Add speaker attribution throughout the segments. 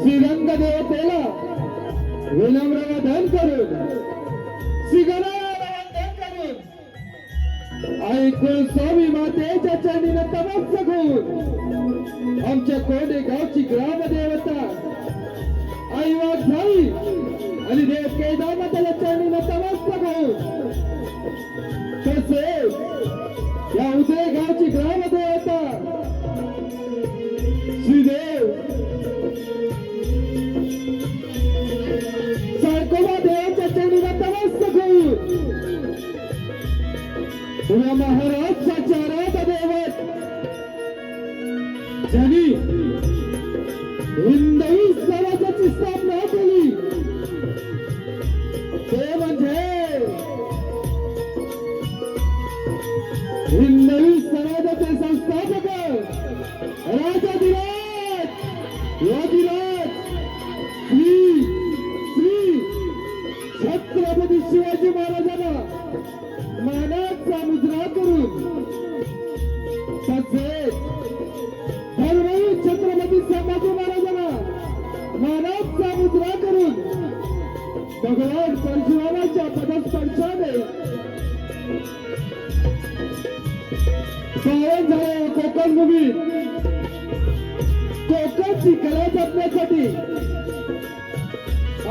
Speaker 1: श्रीरंग देवतेला विनम्र वंदन करून श्रीगणाला वंदन करून ऐकून स्वामी मातेच्या चरणी नतमस्तक होऊन आमच्या कोंडे गावची ग्रामदेवता आई वाघ आणि देव केदारनाथाला चरणी नतमस्तक होऊन तसेच या उदय गावची ग्रामदेवता श्रीदेव सारकोबा देवाच्या चरणी नतमस्तक होऊन तुझ्या महाराष्ट्राच्या आराध्य दैवत ज्यांनी हिंदवी स्वराज्याची स्थापना केली ते म्हणजे हिंदवी स्वराज्याचे संस्थापक राजाधिराज योगीराज श्री श्री छत्रपती शिवाजी महाराजांना मानाचा मुद्रा करून तसेच धर्मवीर छत्रपती संभाजी महाराजांना मानाचा मुद्रा करून भगवान परशुरामाच्या पदस्पर्शाने पावन झाले कोकण भूमीत कोकणची कला जपण्यासाठी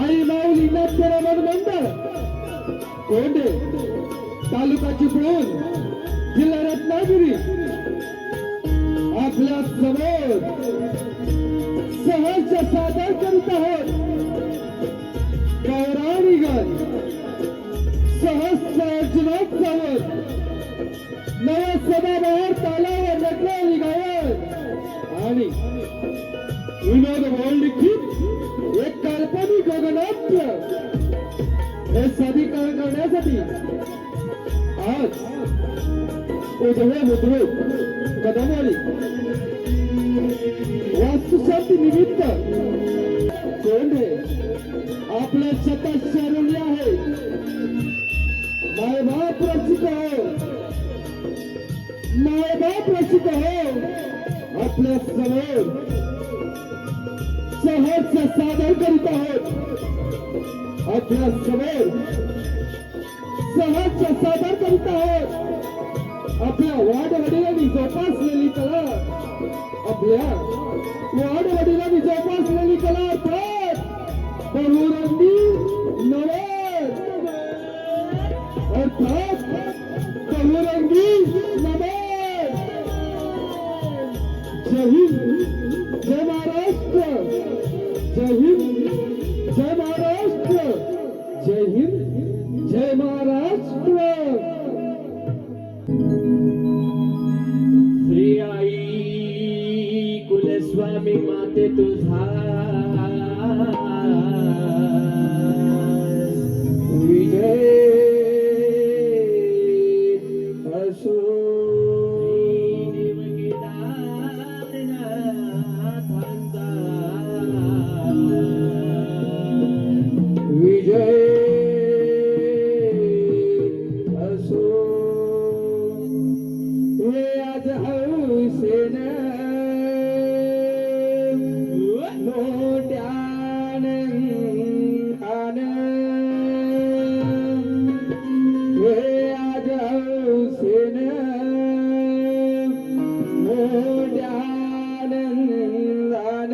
Speaker 1: आई माऊली नाट्य रमण मंडळ कोंडे तालुका चिपळूण जिल्हा रत्नागिरी आपल्या समोर सहज सादर करीत आहोत पौराणिक सहस्र अर्जुनोत्सव नव सदाबहार तालावर नटलेली गायन आणि विनोद लिखित एक काल्पनिक गगनाट्य हे सादरीकरण करण्यासाठी आज उधळे बुद्रुक कदमवाडी वास्तुशांती निमित्त कोंडे आपल्या छतात शरवले आहे. मायबाप रसिक हो, मायबाप रसिक हो, आपल्या समोर सहज सादर करीत आहोत. आपल्या समोर सहज सादर करीत आहोत आपल्या वाडवडिलांनी जोपासलेली कला, आपल्या वाडवडिलांनी जोपासलेली कला अर्थात बहुरंगी नवल, अर्थात बहुरंगी नवल. जय हिंद, जय महाराष्ट्र, जय हिंद, जय महाराष्ट्र, जय हिंद, जय महाराष्ट्र.
Speaker 2: श्री आई कुलस्वामी माते तुझा विजय असो. विजय असो. आज हौसेन लोट्यान खान, आज हौसेन लोट्यान खान.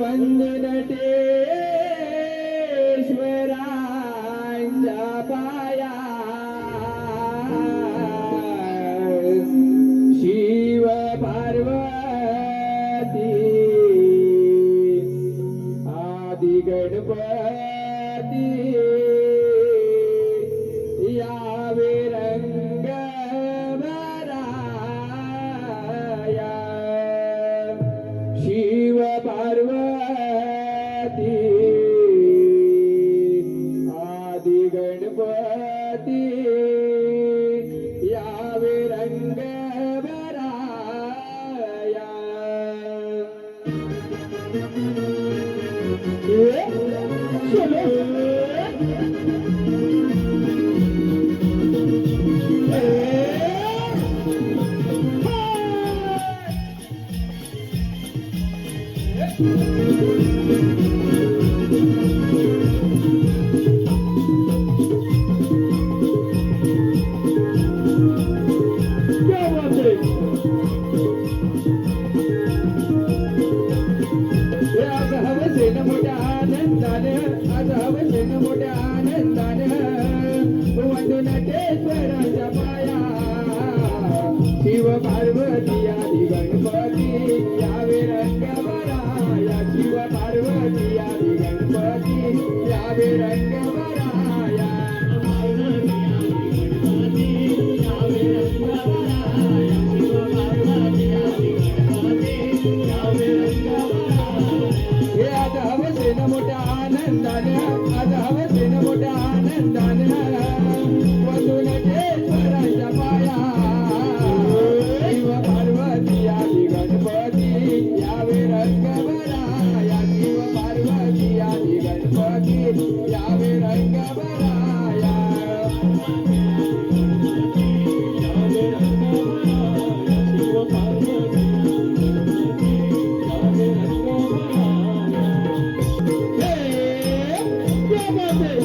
Speaker 2: वंदन टेश्वरांच्या पाया, शिव पार्वती आदि गणपती यावे रंग भराया. शिव पार्वती आदि गणपती यावे रंग भराया. चलो
Speaker 1: क्या बात है
Speaker 2: आज हवसेन मोठ्या आनंदानं आज हवसेन मोठ्या आनंदानं वंदन टेश्वराच्या पाया शिव पार्वती आदी गणपती यावे रंग बराया शिव पार्वती आदी गणपती यावे रंग बराया हे आज हवसेन मोठ्या आनंदानं आज हवसेन मोठ्या आनंदानं वंदन टेश्वराच्या पाया शिव पार्वती आदी गणपती यावे रंग बराया शिव पार्वती आदी गणपती यावे रंग बराया
Speaker 1: क्या बात है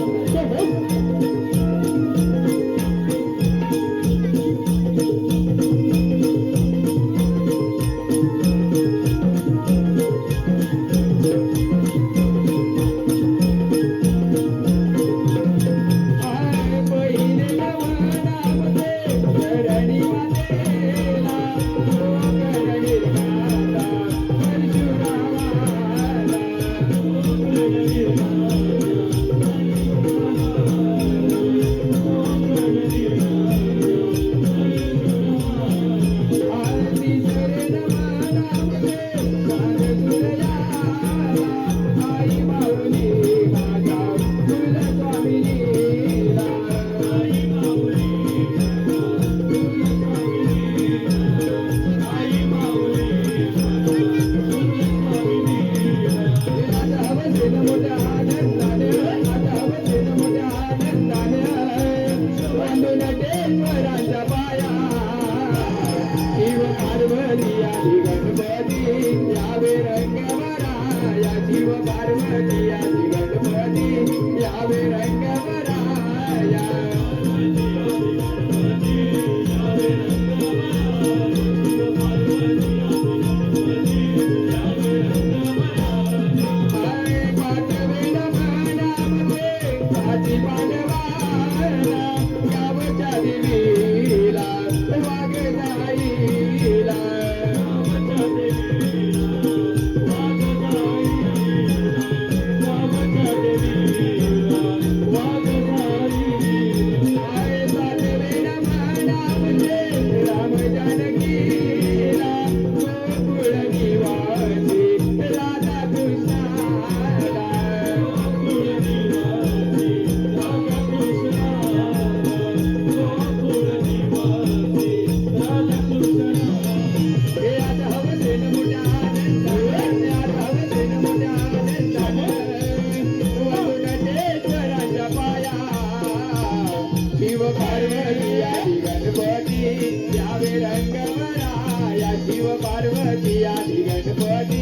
Speaker 1: शिव पार्वती आदी गणपती यावे रंग बराया शिव पार्वती आदी गणपती यावे रंग बराया शिव पार्वती आदी गणपती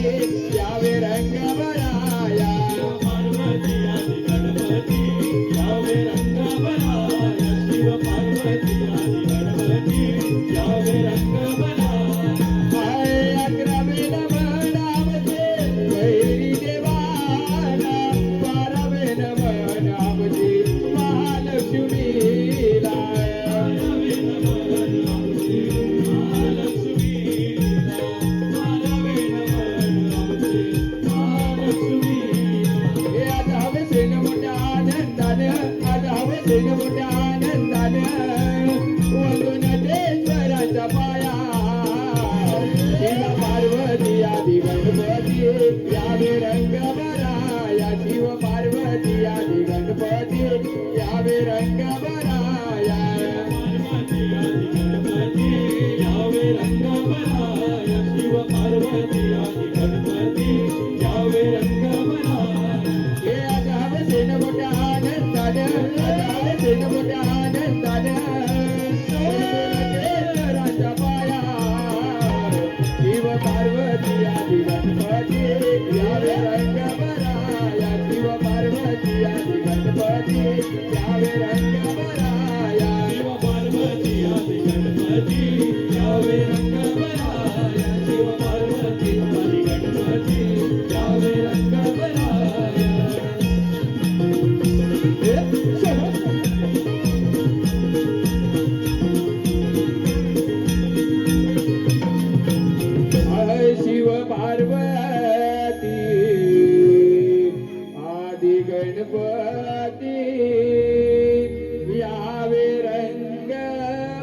Speaker 1: यावे रंग बराया पार्वती आदी गणपती यावे रंग बराया शिव पार्वती आदी गणपती यावे रंग बराया अकरा वेद म्हणावते गैरी देवाना 12 वेद म्हणावते महालक्ष्मीला हे आज हवेसेन मोठ्या आनंदानं वंदन टेश्वराच्या पाया शिव पार्वती आदी गणपती यावे रंग बराया शिव पार्वती आदी गणपती यावे रंग बराया यावे रंग बराया शिव पार्वती आदी गणपती यावे रंग बराया हे आज हवेसेन मोठ्या आनंदानं टेश्वराच्या पाया शिव पार्वती आदी गणपती
Speaker 2: पार्वती आदि गणपती यावे रंग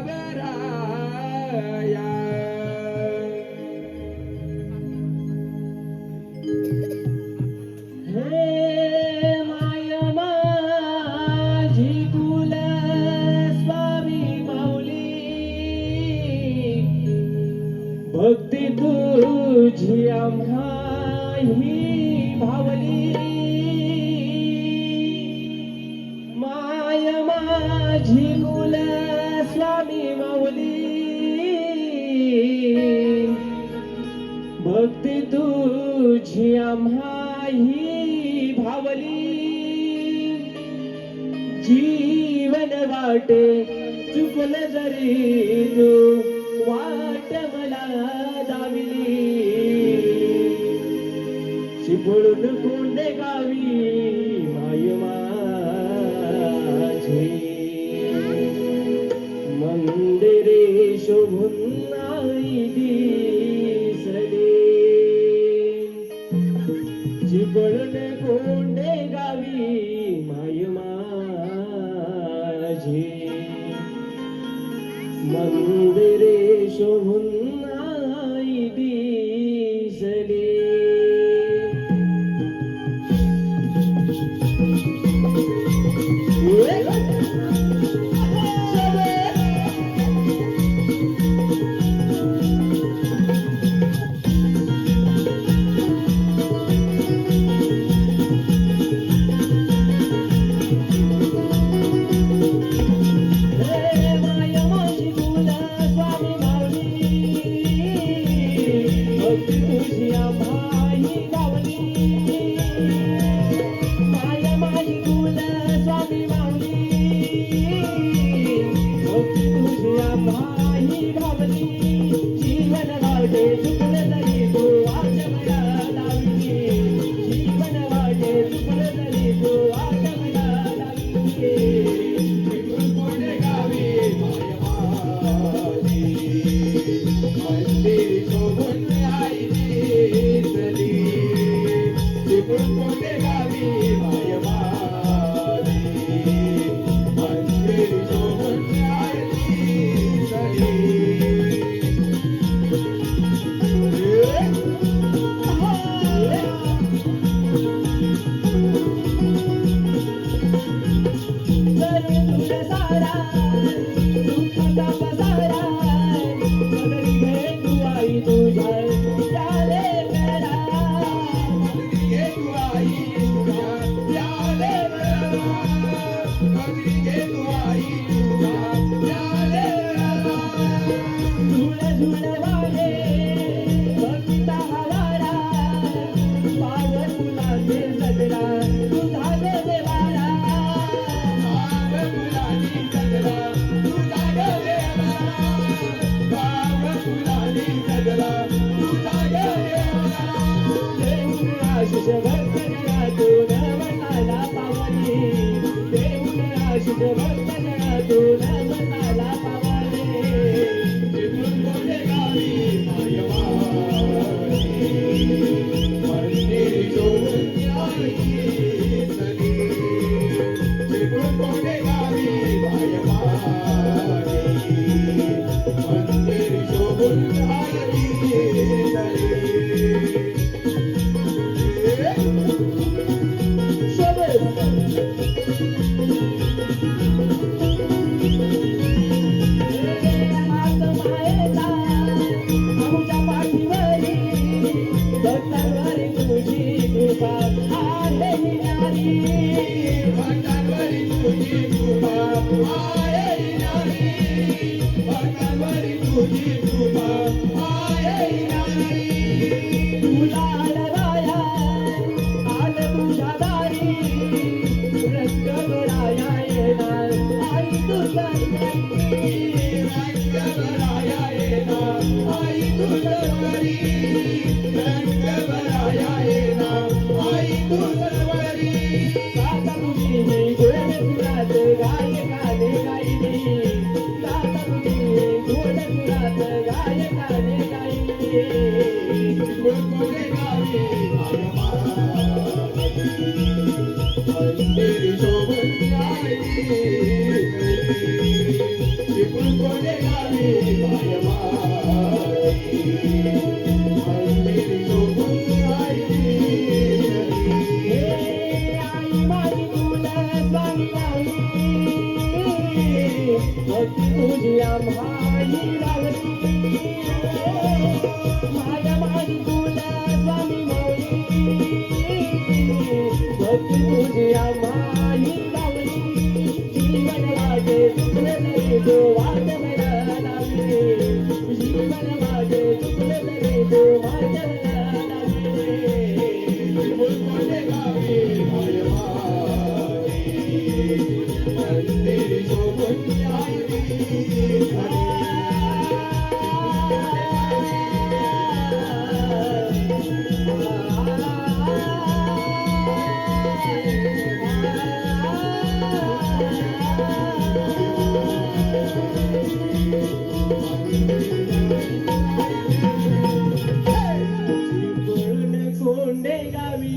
Speaker 2: बराया.
Speaker 1: हे माय माझी कुल स्वामी माऊली भक्ती तुझी आम्हा ही भावली. माय माझी कुल स्वामी माऊली भक्ती तुझी आम्हा ही भावली. जीवन वाटे चुकल जरी तू वाट मला दाविली. चिपळूण कोंडे गावी माय माझी मंदिरे शोभून नाही दिसले. चिपळूण कोंडे गावी माय माझी मंदिरे शोभून नाही दिसले. गाय गाणे गाय
Speaker 2: कोणे गावी मंदिरी शोभून आई चिपळूण कोणे गावी मंदिरी शोभून आई
Speaker 3: आई माझी तुला स्वामी माऊली भक्ती तुझी आम्हाली लावली माझ्या माझी तुला स्वामी माऊली भक्ती तुझी आम्हाली लावली जीवन माझे चुकले नाही तो वाट मला लागले जीवन माझे चुकले नाही तो वाट मला लागले
Speaker 2: कोणे गावी मंदिरी शोभून आई
Speaker 3: चिपळूण कोंडे गावी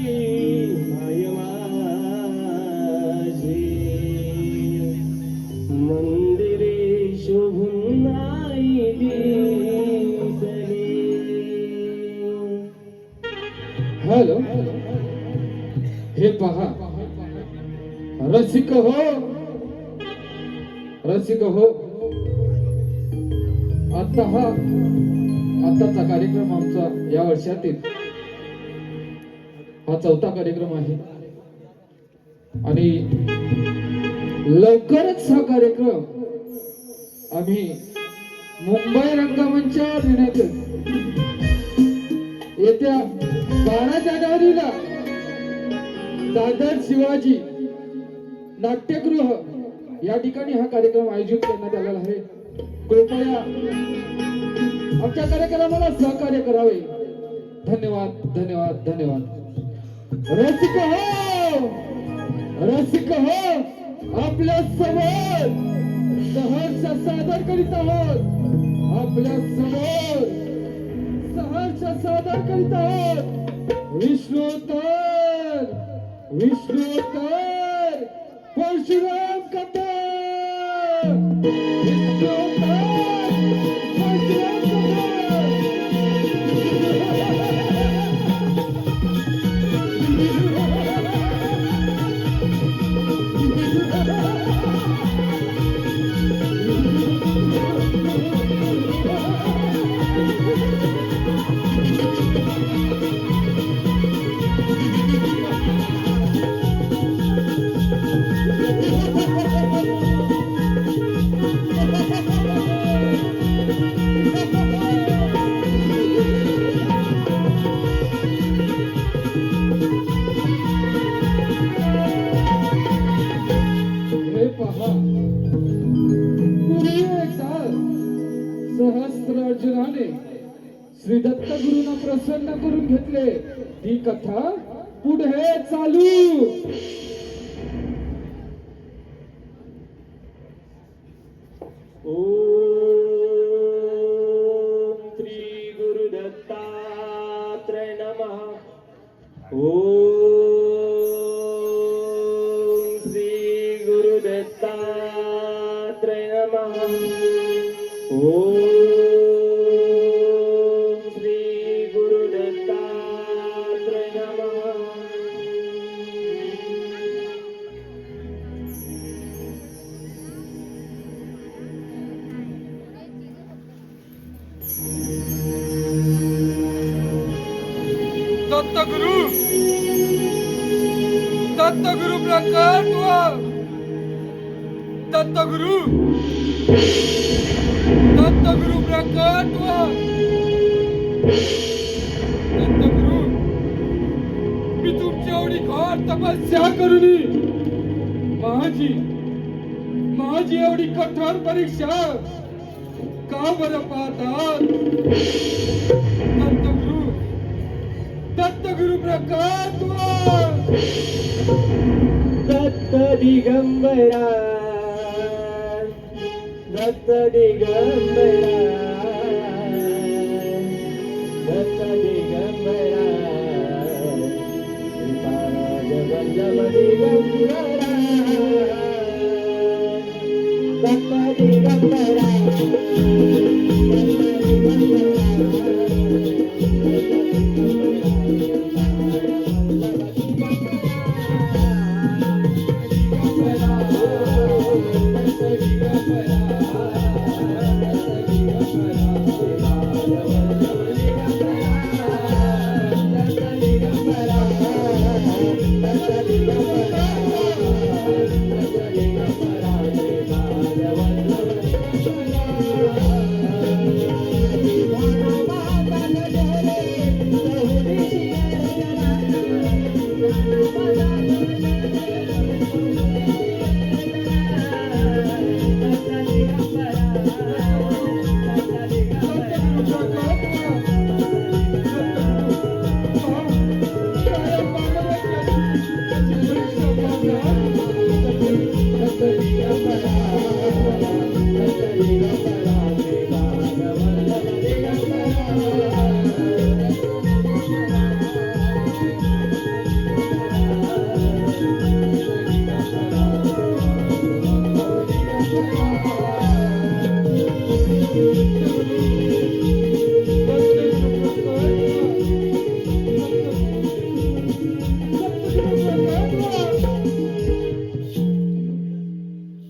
Speaker 3: माय माझी मंदिरे शोभून आई दिसली.
Speaker 1: हॅलो, हे पहा रसिक हो, रसिक हो, आताचा कार्यक्रम आमचा या वर्षातील हा 4था कार्यक्रम आहे आणि लवकरच हा कार्यक्रम आम्ही मुंबई रंगमंचावर नेण्यात येत्या 12 जानेवारीला दादर शिवाजी नाट्यगृह या ठिकाणी हा कार्यक्रम आयोजित करण्यात आलेला आहे. कृपया आमच्या कार्यक्रमाला सहकार्य करावे. धन्यवाद, धन्यवाद, धन्यवाद. रसिक हो, रसिक हो, आपल्या समोर सहर्ष सादर करीत आहोत. आपल्या समोर सहर्ष सादर करीत आहोत. विष्णोत्तर, विष्णोत्तर परशुराम कथा. विष्णोत्तर परशुराम हे पहा, पूर्वी एकदा सहस्त्र अर्जुनाने श्री दत्त गुरूंना प्रसन्न करून घेतले. ही कथा पुढे चालू.
Speaker 3: ओम श्री गुरुदत्तात्रय नमः. ओम श्री गुरुदत्तात्रय नमः. ओम श्री गुरुदत्तात्रय नमः.
Speaker 1: दत्तगुरु, दत्तगुरु प्रकट हुआ. दत्तगुरु, दत्तगुरु प्रकट हुआ. दत्तगुरु, मी तुमची एवढी घोर तपस्या करूनी माझी एवढी कठोर परीक्षा का बरं पाहतात? दत्तगुरु, दत्तगुरु प्रकट हुआ.
Speaker 3: दत्त दिगंबरा, दत्त दिगंबरा, दत्त दिगंबरा.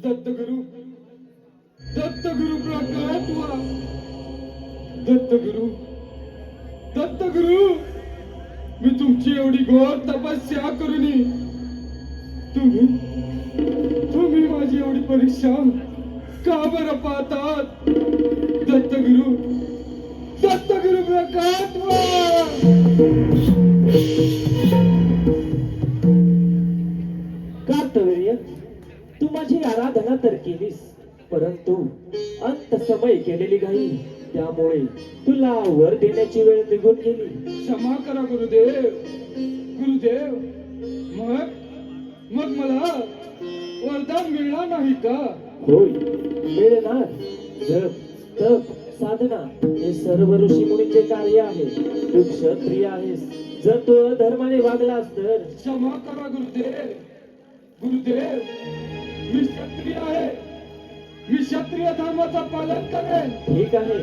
Speaker 1: दत्तगुरु दत्तगुरु प्रकट व्हा. दत्तगुरु दत्तगुरु मी तुमची एवढी घोर तपस्या करूनही तुम्ही तुम्ही माझी एवढी परीक्षा का बरं पाहतात? दत्तगुरु दत्तगुरु प्रकट व्हा.
Speaker 3: कार्तवीर्य, तू माझी आराधना तर केलीस, परंतु अंत समय केलेली घाई, त्यामुळे तुला वर देण्याची वेळ निघून गेली.
Speaker 1: क्षमा करा गुरुदेव. गुरुदेव मग मग मला वरदान मिळणार नाही का?
Speaker 3: होय, मिळणार. जप, तप, साधना हे सर्व ऋषी मुनीचे कार्य आहे. तू क्षत्रिय आहेस. जर तू अधर्माने वागलास तर
Speaker 1: क्षमा करा गुरुदेव. गुरुदेव मी क्षत्रिय आहे. मी क्षत्रिय धर्माचं पालन करेन.
Speaker 3: ठीक आहे,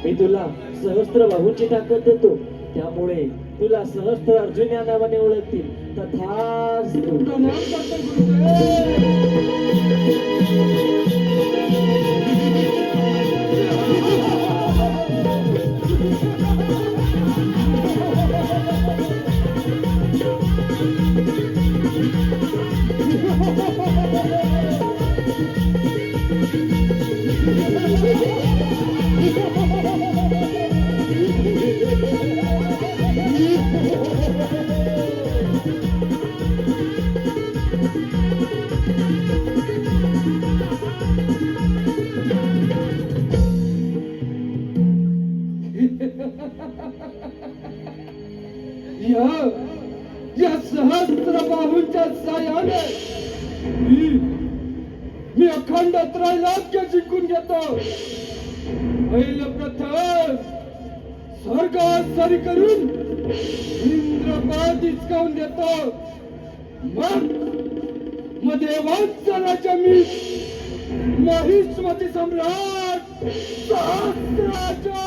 Speaker 3: मी तुला सहस्त्र बाहूंची ताकद देतो, त्यामुळे तुला सहस्त्र अर्जुन या नावाने ओळखतील. तथास्तु.
Speaker 1: प्रणाम करतो गुरुदेव. या सहस्त्र बाहूंच्या साह्याने मी अखंड त्रैलोक्य जिंकून घेतो. प्रथम स्वर्गात सरी करून इंद्रपद हिसकावून देतो. मग देवांचा राजा मी महिष्मती सम्राट सहस्राजा.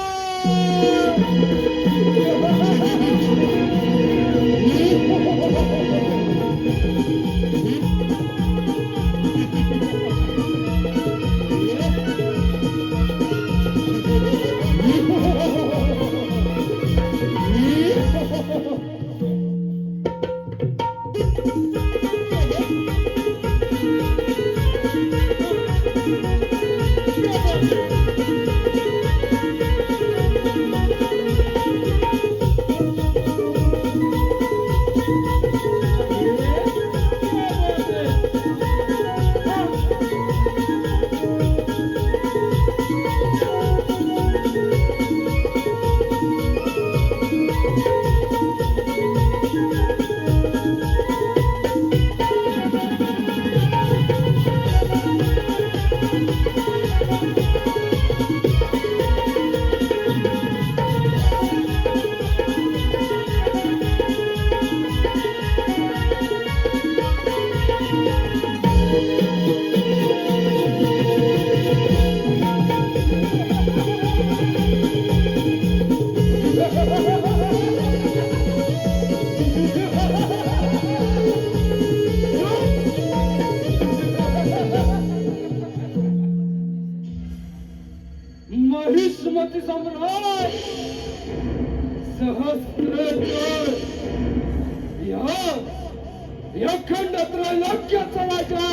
Speaker 1: अखंड त्रैलोक्याचा राजा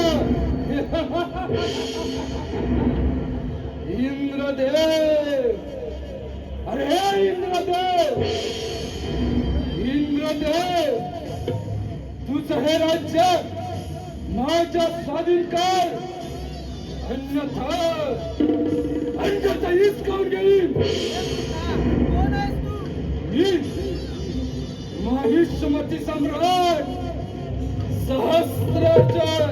Speaker 1: इंद्रदेव. अरे इंद्रदेव, इंद्रदेव, तुझं हे राज्य माझ्या स्वाधीन कर, अन्यथा अन्यथा हिसकावून घेईन. मी महिष्मती सम्राट सहस्रार्जुन.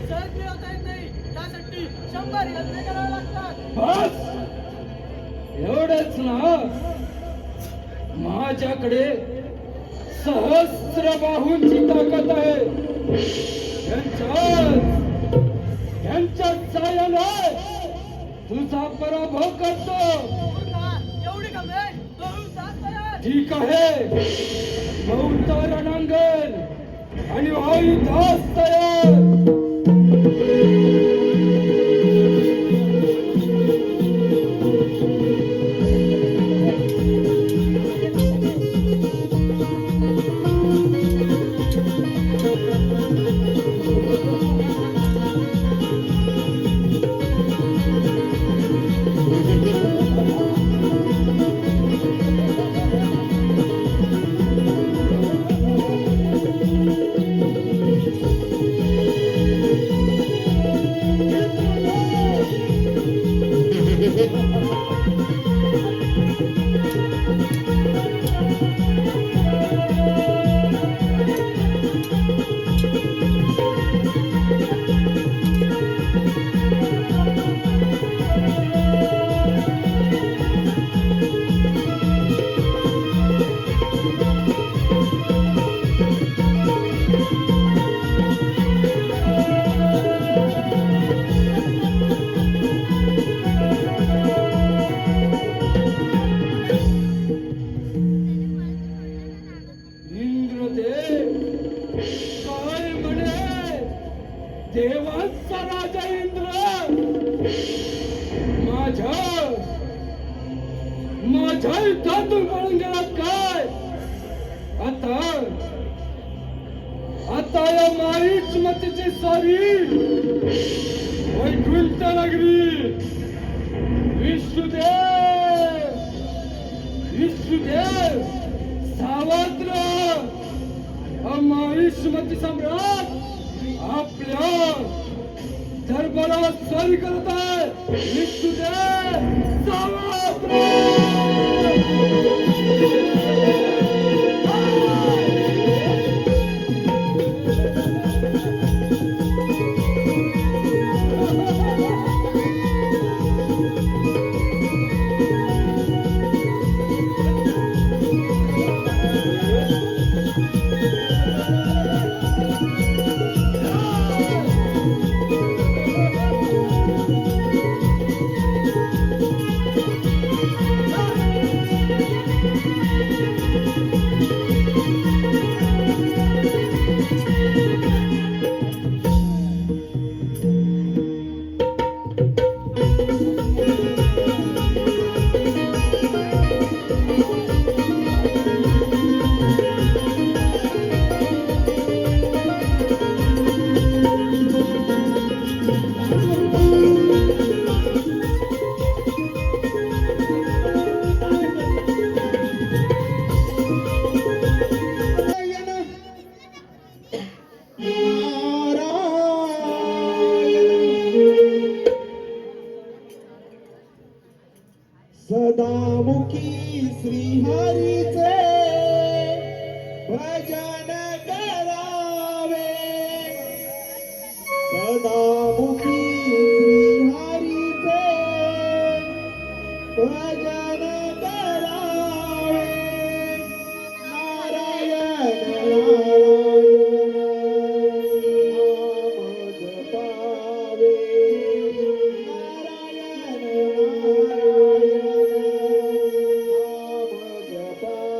Speaker 4: सहज मिळवता येत नाही, त्यासाठी 100 यज्ञ करावे लागतात.
Speaker 1: बस एवढंच ना. माझ्याकडे सहस्र बाहूंची ताकद आहे. यांच्या साह्याने तुझा पराभव करतो.
Speaker 4: एवढी कमी 2 तास तयार.
Speaker 1: ठीक आहे, बहुता रणांगण आणि आयुधास तयार. देवांचा राजा इंद्र माझ्या युद्धातून पळून गेला काय? आता या माहिष्मतीची सारी वैकुंठ नगरी विष्णुदेव सावत्र माहिष्मती सम्राट आपल्या दरबारात स्वारी करत आहे. विष्णुदेव सावत्र.
Speaker 3: सदामुखी श्रीहरीचे भजन करावे. सदामुखी श्रीहरीचे भजन करावे. नारायण नारायण नाम जपावे. नारायण नारायण नाम जपावे.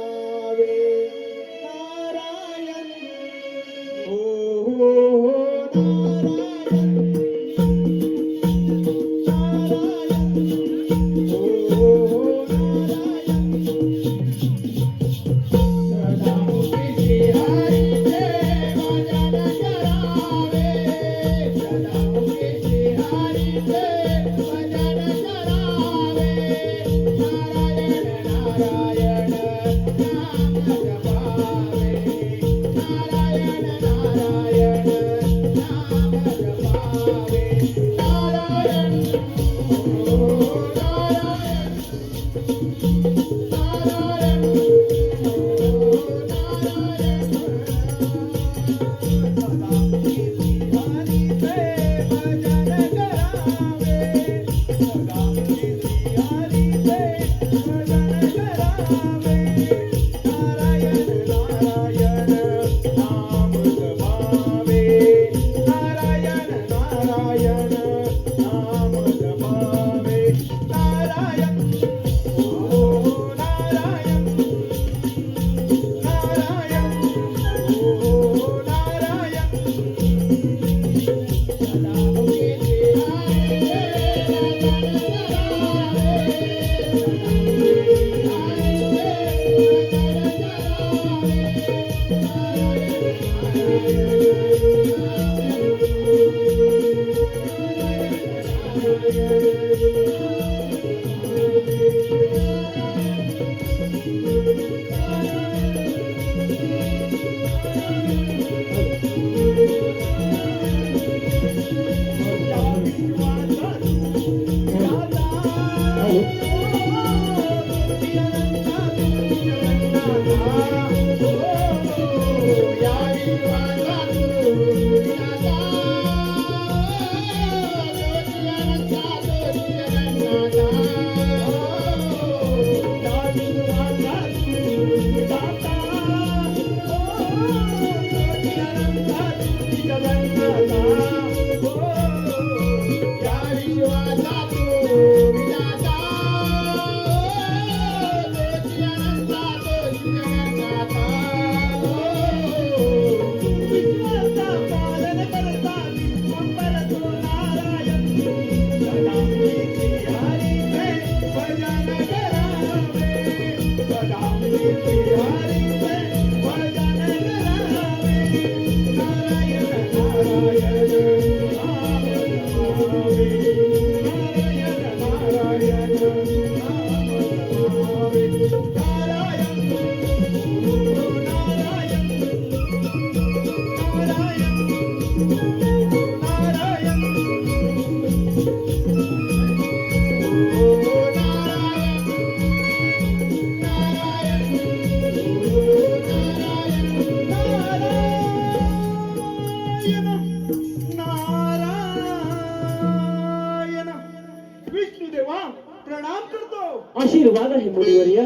Speaker 2: विष्णुदेवा प्रणाम करतो.
Speaker 3: आशीर्वाद आहे मुनिवर्य.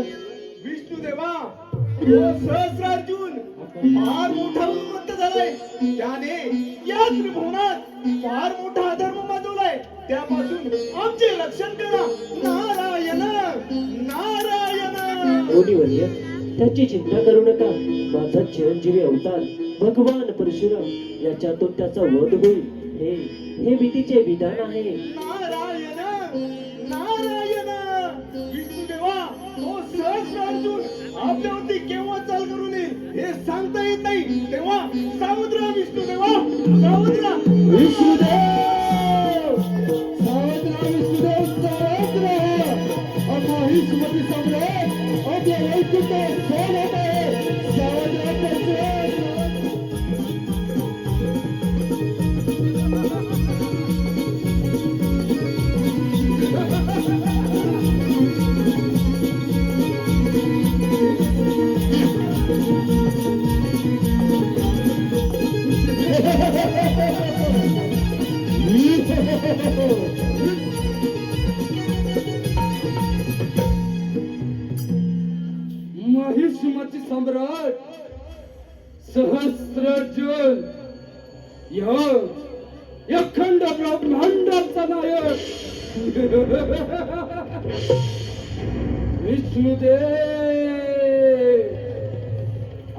Speaker 2: विष्णुदेवा तो सहस्रार्जुन फार मोठा उन्मत्त झालाय. त्याने या त्रिभुवनात फार मोठा अधर्म माजवलाय. त्यापासून आमचे रक्षण करा. नारायण नारायण.
Speaker 3: मुनिवर्य, त्याची चिंता करू नका. माझा चिरंजीवी अवतार भगवान परशुराम याच्यातून त्याचा वध होईल, हे भीतीचे विधान आहे.
Speaker 2: नारायण नारायण. विष्णुदेवा तो सहस्रार्जुन आपल्यावरती केव्हा चाल करून येईल हे सांगता येत नाही. तेव्हा सावध राहा विष्णुदेवा, सावध राहा.
Speaker 1: विष्णुदेव सावध राहा, विष्णुदेव सावध राहा. महिष्मती सम्राट अद्य वैकुंठ सोल होत आहे. सावध राहा परशुराम. महिष्मती सम्राट सहस्रार्जुन या अखंड ब्रह्मांडाचा नायक विष्णुदेव.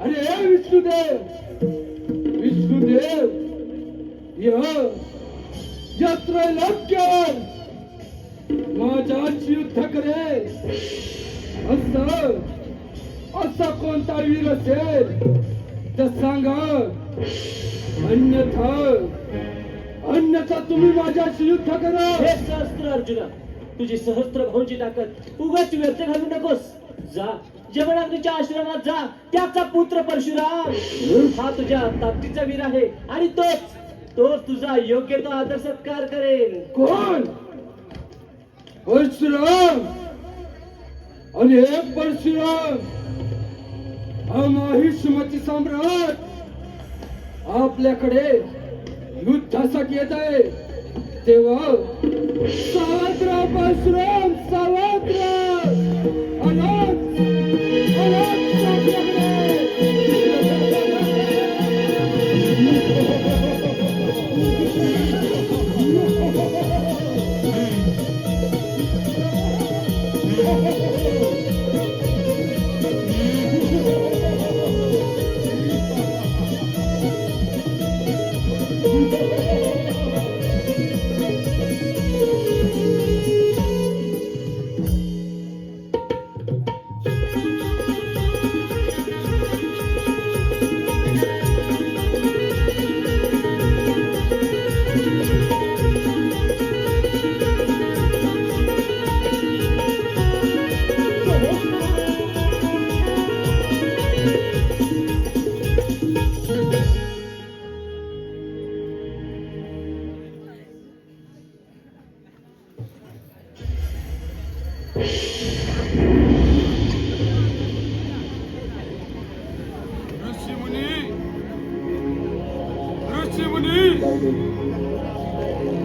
Speaker 1: अरे विष्णुदेव, विष्णुदेव या त्रैलोक्यावर माझ्याशी युद्ध करे असा कोणता वीर असेल तर सांगा. अन्यथा तुम्ही माझ्याशी युद्ध करा.
Speaker 3: हे सहस्त्र अर्जुना, तुझी सहस्त्र भाऊची ताकद उगाच व्यर्थ घालू नकोस. जा जमदग्नीच्या आश्रमात जा. त्याचा पुत्र परशुराम हा तुझ्या ताकदीचा वीर आहे आणि तोच तुझा योग्य तो आदर सत्कार करेल.
Speaker 1: कोण? परशुराम. आणि हे परशुराम हा महिष्मती सम्राट आपल्याकडे युद्धासाठी येत आहे. तेव्हा सावध राहा परशुराम, सावध राहा.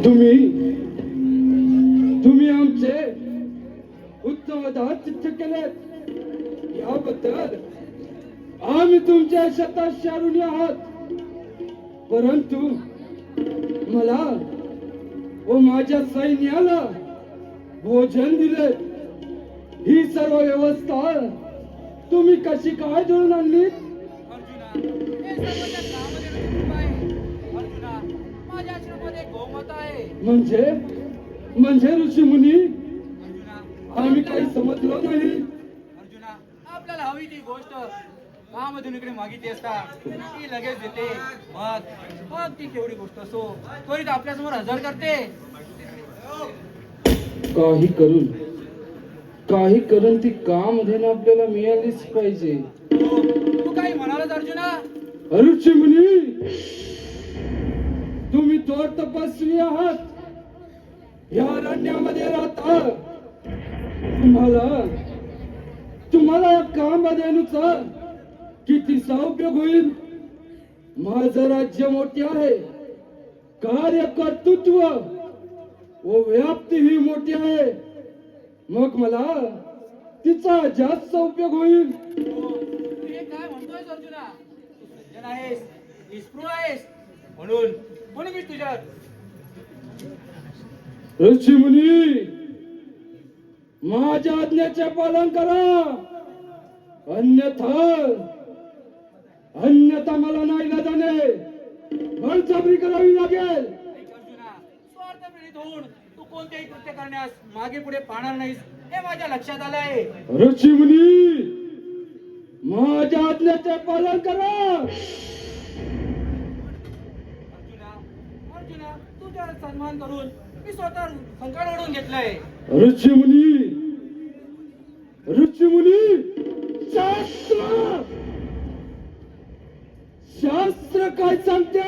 Speaker 1: तुम्ही तुम्ही आमचे उत्तम चित्त केलेत याबद्दल आम्ही तुमच्या शताशी ऋणी आहात. परंतु मला व माझ्या सैन्याला भोजन दिले ही सर्व व्यवस्था तुम्ही कशी काय जुळून आणली?
Speaker 4: अर्जुना, हे सर्व त्या कामधेनूची कृपा आहे. अर्जुना, माझ्या आश्रमामध्ये गोमाता आहे.
Speaker 1: म्हणजे ऋषी मुनी
Speaker 4: अर्जुना,
Speaker 1: आम्ही काही समजलो नाही.
Speaker 4: अर्जुना, आपल्याला हवी ती गोष्ट कामधेनूकडे मागितली असता ती लगेच देते. मग ती केवढी गोष्ट असो त्वरित आपल्यासमोर हजर करते.
Speaker 1: काही करून ती काम धेन आपल्याला मिळालीच पाहिजे.
Speaker 4: तू काही म्हणालास अर्जुना?
Speaker 1: ऋषी मुनी, तुम्ही थोर तपस्वी आहात. या अरण्यामध्ये राहता. तुम्हाला या काम धेनूचा कितीचा उपयोग होईल? माझं राज्य मोठे आहे, कार्य कर्तृत्व व व्याप्ती ही मोठी आहे. मग मला तिचा जास्त उपयोग होईल.
Speaker 4: तू हे काय म्हणतोयस अर्जुना? तू सज्जन आहेस, निष्पृह आहेस, म्हणून मी तुझ्या
Speaker 1: ऋषी मुनी, माझ्या आज्ञेचे पालन करा. अन्यथा मला नाईलाजाने बळजबरी करावी लागेल.
Speaker 4: अर्जुना, स्वार्थप्रेरित होऊन तू कोणतेही कृत्य करण्यास मागे पुढे पाहणार नाहीस हे माझ्या लक्षात आलं आहे.
Speaker 1: ऋषी मुनी, माझ्या आज्ञेचे पालन करा.
Speaker 4: अर्जुना, तुझ्या सन्मान करून मी स्वतः संकट ओढून घेतलंय.
Speaker 1: ऋषी मुनी, शास्त्र काय सांगते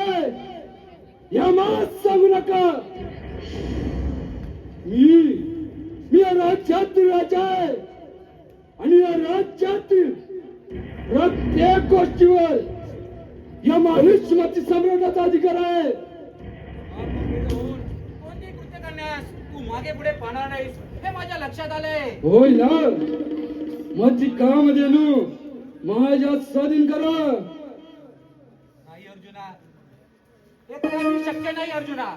Speaker 1: या मला सांगू नका. मी या राज्यातील राजा आहे आणि या राज्यातील प्रत्येक गोष्टीवर या माहिष्मती सम्राटाचा अधिकार आहे.
Speaker 4: कोणतेही कृत्य करण्यास तू मागे पुढे पाहणार नाहीस हे माझ्या लक्षात आलंय.
Speaker 1: होय ना, मग ती काम देणू माझ्या स्वाधीन करा.
Speaker 4: नाही अर्जुना, हे कदाचित शक्य नाही. अर्जुना,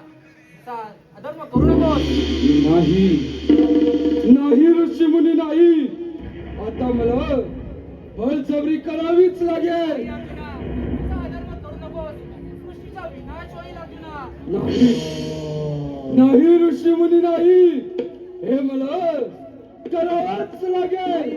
Speaker 4: असा अधर्म करू नकोस.
Speaker 1: नाही ऋषी मुनी, नाही. आता मला बळजबरी करावीच लागेल.
Speaker 4: अर्जुना, असा अधर्म करू नकोस. सृष्टीचा विनाश होईल अर्जुना.
Speaker 1: नाही ऋषी मुनी, नाही. हे मला करावंच लागेल.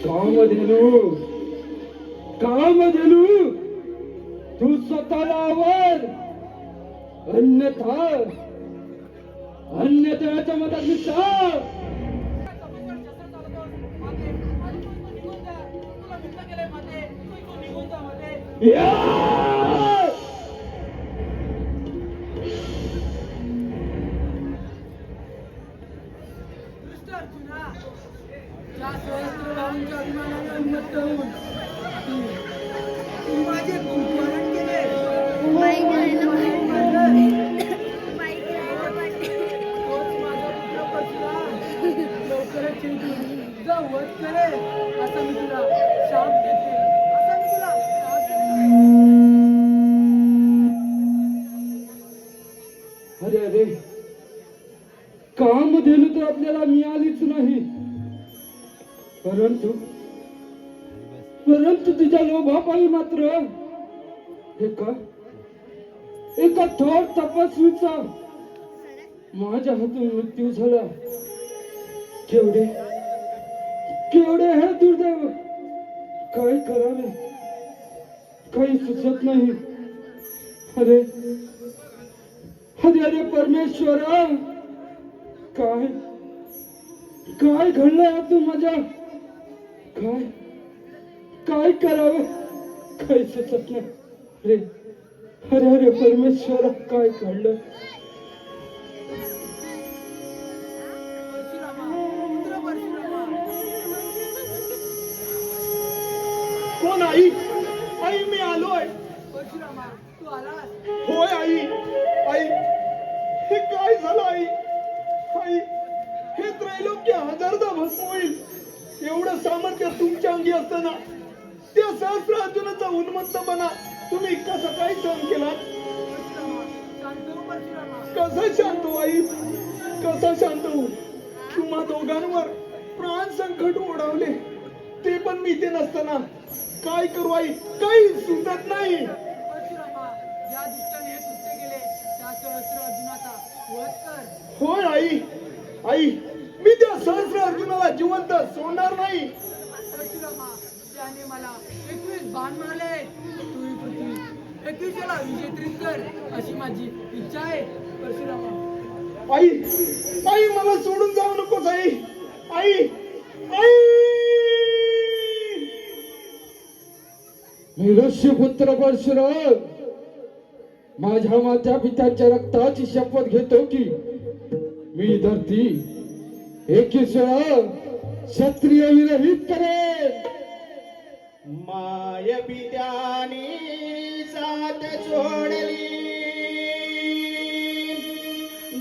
Speaker 1: कामधेनू कामधेनू तू स्वतःला आवर अन्यथा याच्या मतात निघता या
Speaker 3: त्या सहस्त्रभावांच्या अभिमानाने उन्मत्त होऊन तू माझे कुंकवारण केले. तोच माझा पुत्र परशुराम लवकरच येईल तुझा वध करेल असा मी तुला शाप देते. असा मी तुला शाप देते.
Speaker 1: अरे अरे कामधेनू तर आपल्याला मिळालीच नाही, परंतु तुझ्या लोभापायी मात्र एका थोर तपस्वीचा माझ्या हातून मृत्यू झाला. केवढे हे दुर्दैव, काय करावे काही सुचत नाही. अरे परमेश्वरा, काय घडलंय आतून माझ्या, काय करावं काही सुचत नाही. अरे परमेश्वरा, काय घडलं.
Speaker 3: परशुरामा, पुत्र परशुरामा.
Speaker 2: कोण आई? आई मी आलोय.
Speaker 3: परशुरामा, तू आलास.
Speaker 2: होय आई. आई हे काय झालं आई? आई हे त्रैलोक्य हजारदा भस्म होईल एवढं सामर्थ्य तुमच्या अंगी असताना त्या सहस्र अर्जुनाचा उन्मत्तपणा तुम्ही कसा काय सहन केला? कसा शांत हो आई, कसा शांत हो? तुम्हा दोघांवर प्राण संकट ओढवले, ते पण मी ते नसताना काय करू आई? काही सुचत नाही. होय आई. आई मी त्या सहस्र अर्जुनाला जिवंत सोडणार नाही.
Speaker 3: त्याने मला 21 बाण मारले. तूही पृथ्वी 21 याला विजेत्रित कर अशी माझी इच्छा आहे. परशुरामा,
Speaker 2: आई मला सोडून जाऊ नकोस आई. आई
Speaker 1: पुत्र परशुराम, माझ्या माता पित्याच्या रक्ताची शपथ घेतो की मी धरती 21 वेळा क्षत्रिय विरहित करेन.
Speaker 2: माय पित्यानी साथ सोडली,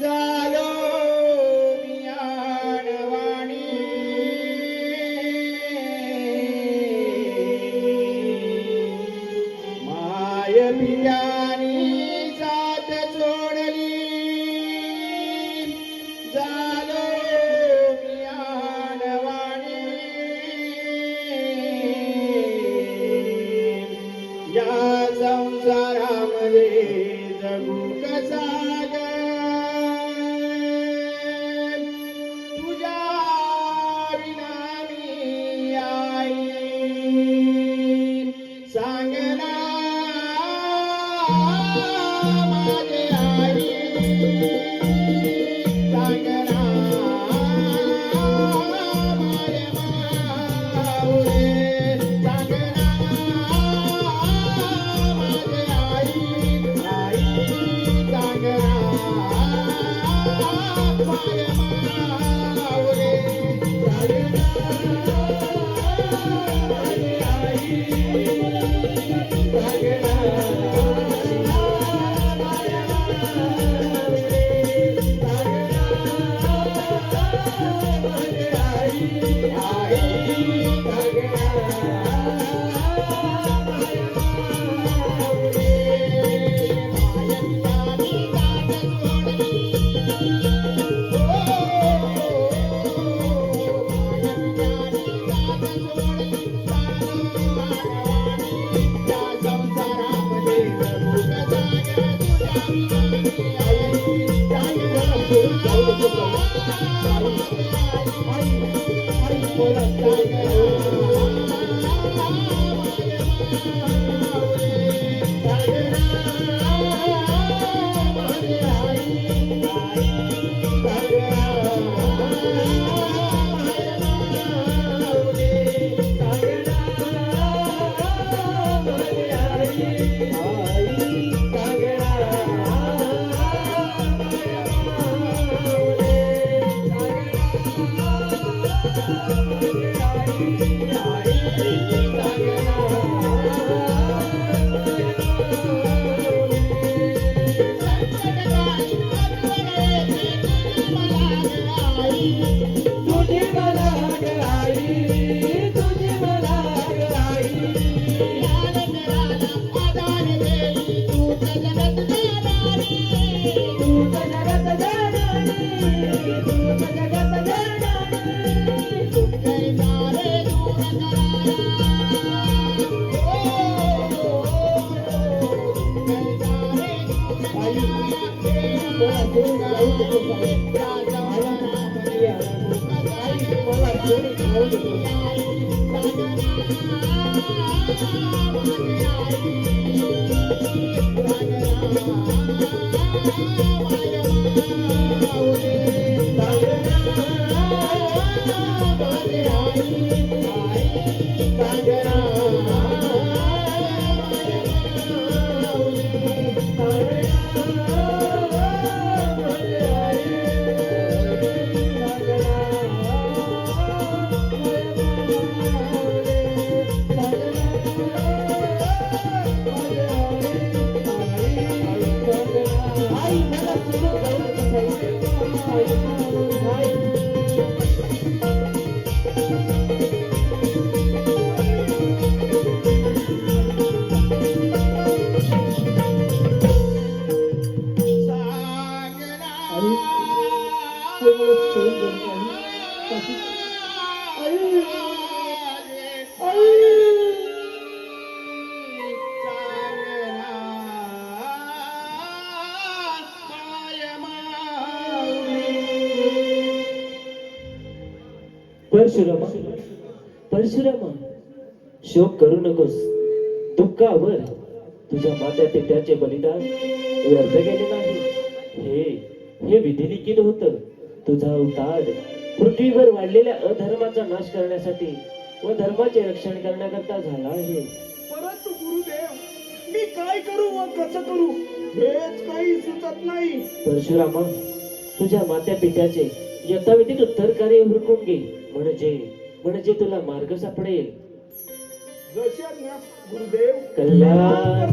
Speaker 2: झालो मी आणवाणी. माय पित्यानी साथ सोडली, झालो मी आणवाणी. या संसारामध्ये जगू कसा ग? तुझ्या विना मी आई सांग ना माझ्या
Speaker 3: परशुरामा परशुरामा, शोक करू नकोस. दुःखावर तुझ्या मात्या पित्याचे बलिदान व्यर्थ गेले नाही. हे विधिलिखित होत. तुझा अवतार पृथ्वीवर वाढलेल्या अधर्माचा नाश करण्यासाठी व धर्माचे रक्षण करण्याकरता झाला आहे.
Speaker 2: परंतु गुरुदेव, मी काय करू व कसं करू हेच काही सुचत नाही.
Speaker 3: परशुरामा, तुझ्या मात्या पित्याचे यथाविधिक उत्तर कार्य हुडकून घे. म्हणजे तुला मार्ग सापडेल.
Speaker 2: जशी आज्ञा गुरुदेव.
Speaker 3: कल्याण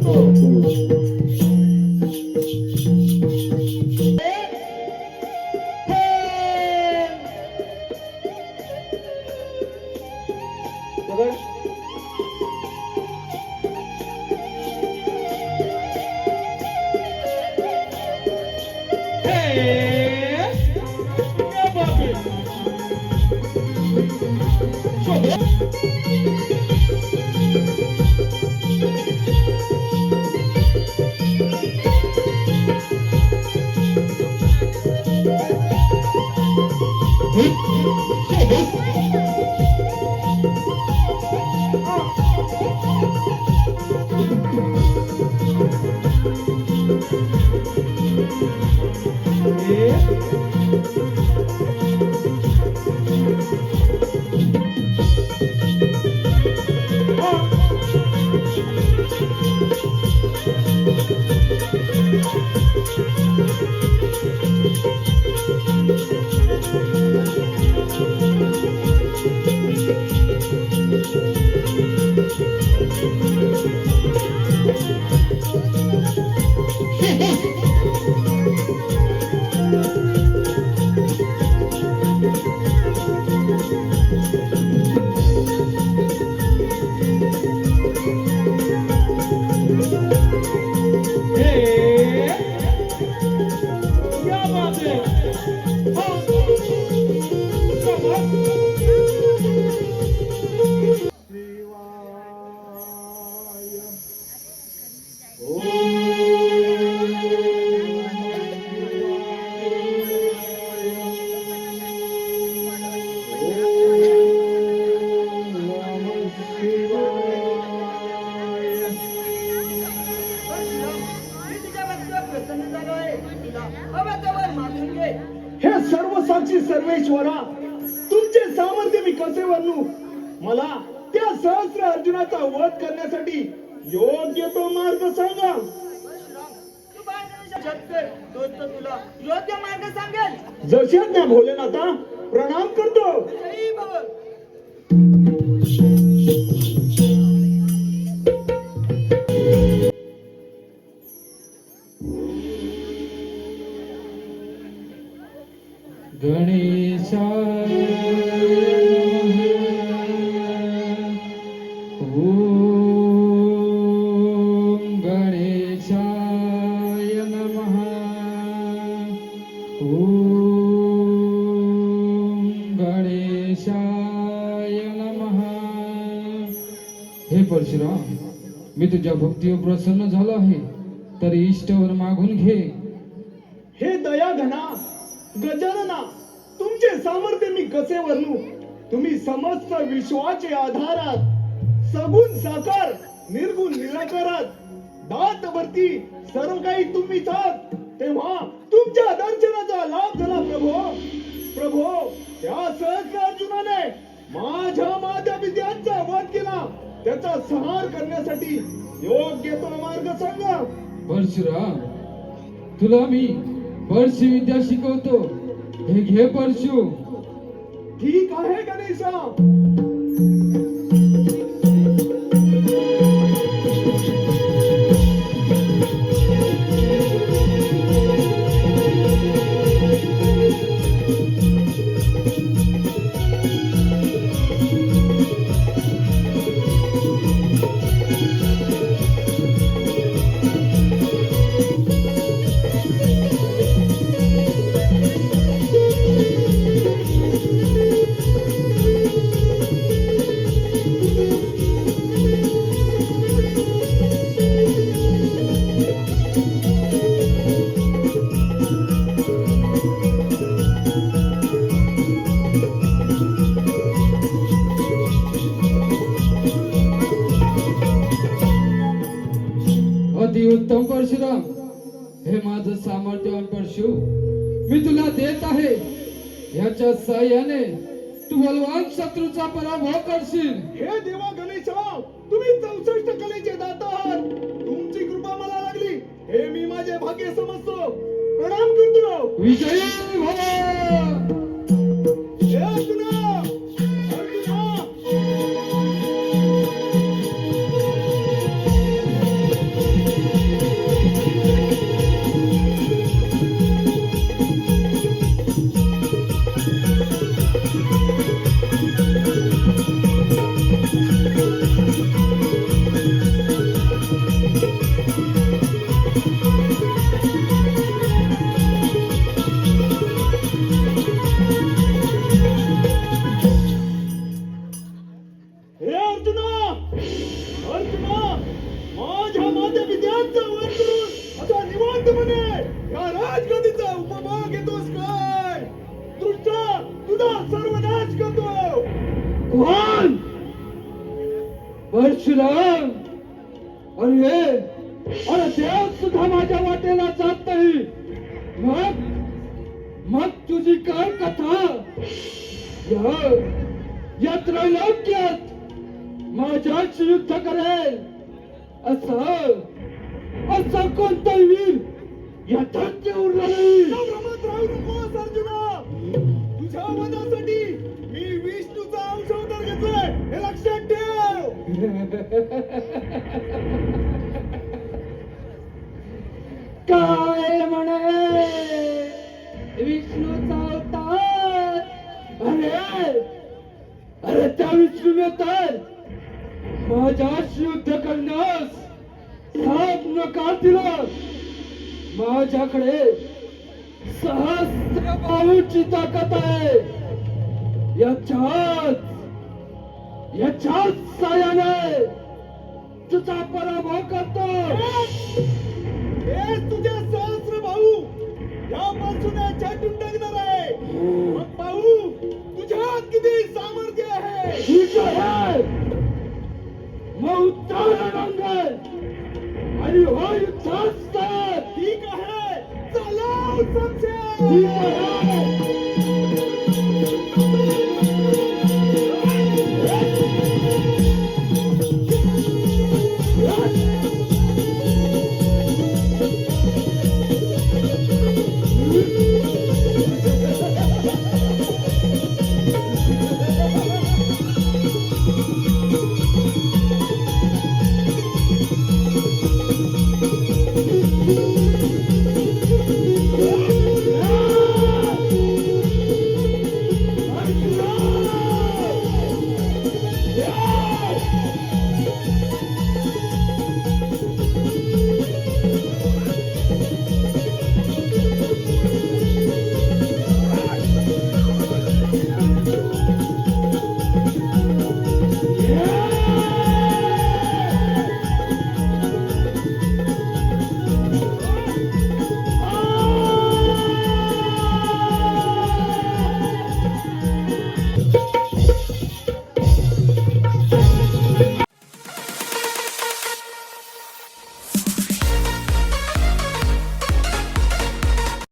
Speaker 2: सर्वेश्वरा, तुमचे सामर्थ्य मी कसे वर्णू? मला त्या सहस्र अर्जुनाचा वध करण्यासाठी योग्य तो मार्ग सांगा.
Speaker 3: तू बाळ गणेशा शक्य तोच तर तुला योग्य मार्ग सांगेल.
Speaker 2: जशाज्ञा भोलेनाथा, प्रणाम करतो.
Speaker 3: जय भव.
Speaker 1: गणेशाय नमः. ओम गणेशाय नमः. ओम गणेशाय नमः. हे परशुराम, मी तुझ्या भक्तीवर प्रसन्न झालो आहे, तर इष्टवर मागून घे.
Speaker 2: हे दया घना गजानना, तुमचे सामर्थ्य मी कसे वर्णू? तुम्ही समस्त विश्वाचे आधारात, सगुण साकार, निर्गुण निराकारात, दातवरती सर्व काही तुम्हीच आहात. तेव्हा तुमच्या दर्शनाचा लाभ झाला प्रभो. प्रभो, त्या सहस्र अर्जुनाने माझ्या माझ्या विद्यांचा वध केला. त्याचा संहार करण्यासाठी योग्य तो मार्ग सांगा.
Speaker 1: परशुराम, तुला मी परशी विद्या शिकवतो. हे घे परशु.
Speaker 2: ठीक आहे गणेशा.
Speaker 1: अति उत्तम परशुराम, हे माझं सामर्थ्यवान परशु मी तुला देत आहे. ह्याच्या साह्याने तू बलवान शत्रूचा पराभव करशील.
Speaker 2: हे देवा गणेशा, तुम्ही 64 कलेचे दाता आहात. तुमची कृपा मला लागली, हे मी माझे भाग्य समजतो. प्रणाम करतो.
Speaker 1: विजयी भव.
Speaker 2: हे अर्जुना, अर्जुना. हे अर्जुना, अर्जुना, माझ्या माझ्या विद्यांचा वध करून आता निवांतपणे या राजगदीचा उपभोग घेतोस काय? दृष्टा, तुझा सर्वनाश करतो.
Speaker 1: कोण? परशुराम. अरे देव सुद्धा माझ्या वाटेला जात नाही. मग तुझी काय कथा? या त्रैलोक्यात माझ्याशी युद्ध करेल असं कोणताही वीर या धरती उरला नाही.
Speaker 2: भ्रमात राहू नकोस अर्जुना. तुझ्या वधासाठी मी विष्णूचा अंशावतार घेतलाय, हे लक्षात ठेव.
Speaker 1: काय म्हणे विष्णूचा अवतार? अरे त्या विष्णूने तर माझ्याशी युद्ध करण्यास साथ नकार दिला. माझ्याकडे सहस्र बाहूची ताकद आहे. याच्याच साह्याने तुझा पराभव करतो.